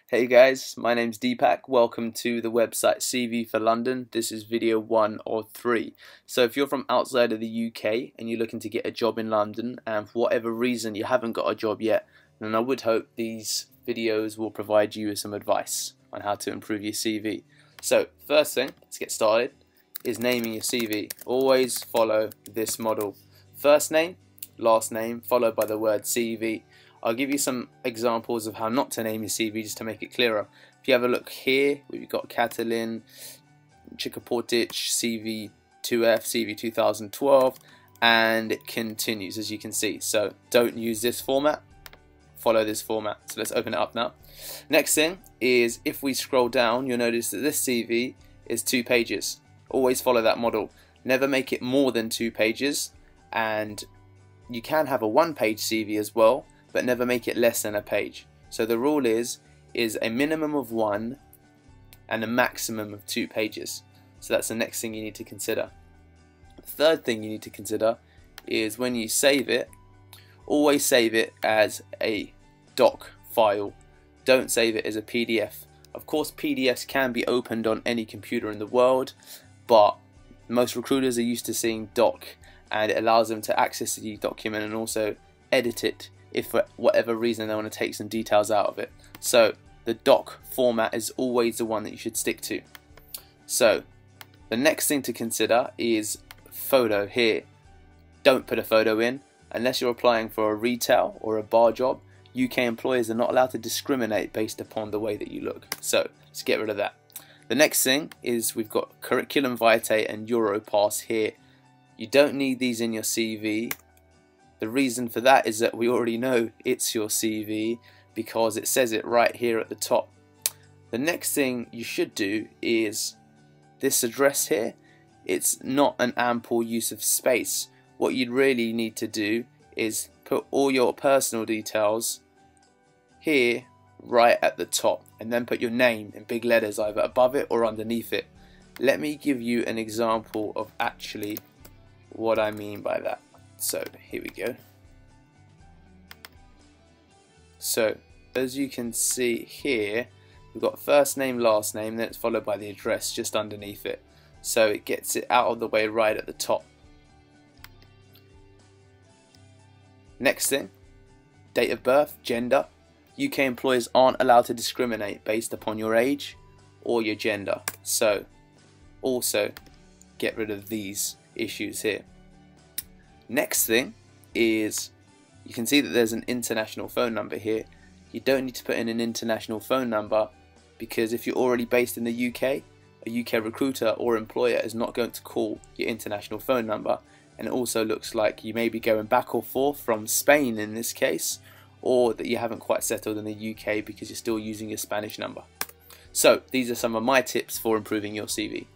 Hey guys, my name's Deepak. Welcome to the website CV for London. This is video 1 of 3. So if you're from outside of the UK and you're looking to get a job in London and for whatever reason you haven't got a job yet, then I would hope these videos will provide you with some advice on how to improve your CV. So first thing, let's get started, is naming your CV. Always follow this model. First name, last name, followed by the word CV. I'll give you some examples of how not to name your CV just to make it clearer. If you have a look here, we've got Catalin, Chikaportic, CV2F, CV 2012, and it continues as you can see. So don't use this format, follow this format. So let's open it up now. Next thing is, if we scroll down, you'll notice that this CV is 2 pages. Always follow that model. Never make it more than 2 pages, and you can have a 1-page CV as well, but never make it less than a page. So the rule is a minimum of 1 and a maximum of 2 pages. So that's the next thing you need to consider. The third thing you need to consider is when you save it, always save it as a doc file. Don't save it as a PDF. Of course, PDFs can be opened on any computer in the world, but most recruiters are used to seeing doc, and it allows them to access the document and also edit it if for whatever reason they want to take some details out of it. So the doc format is always the one that you should stick to. So the next thing to consider is photo here. Don't put a photo in unless you're applying for a retail or a bar job. UK employers are not allowed to discriminate based upon the way that you look. So let's get rid of that. The next thing is we've got curriculum vitae and Europass here. You don't need these in your CV. The reason for that is that we already know it's your CV because it says it right here at the top. The next thing you should do is this address here. It's not an ample use of space. What you'd really need to do is put all your personal details here right at the top, and then put your name in big letters either above it or underneath it. Let me give you an example of actually what I mean by that. So here we go. So as you can see here, we've got first name, last name, then it's followed by the address just underneath it. So it gets it out of the way right at the top. Next thing, date of birth, gender. UK employers aren't allowed to discriminate based upon your age or your gender. So also get rid of these issues here. Next thing is, you can see that there's an international phone number here. You don't need to put in an international phone number because if you're already based in the UK, a UK recruiter or employer is not going to call your international phone number. And it also looks like you may be going back or forth from Spain in this case, or that you haven't quite settled in the UK because you're still using your Spanish number. So these are some of my tips for improving your CV.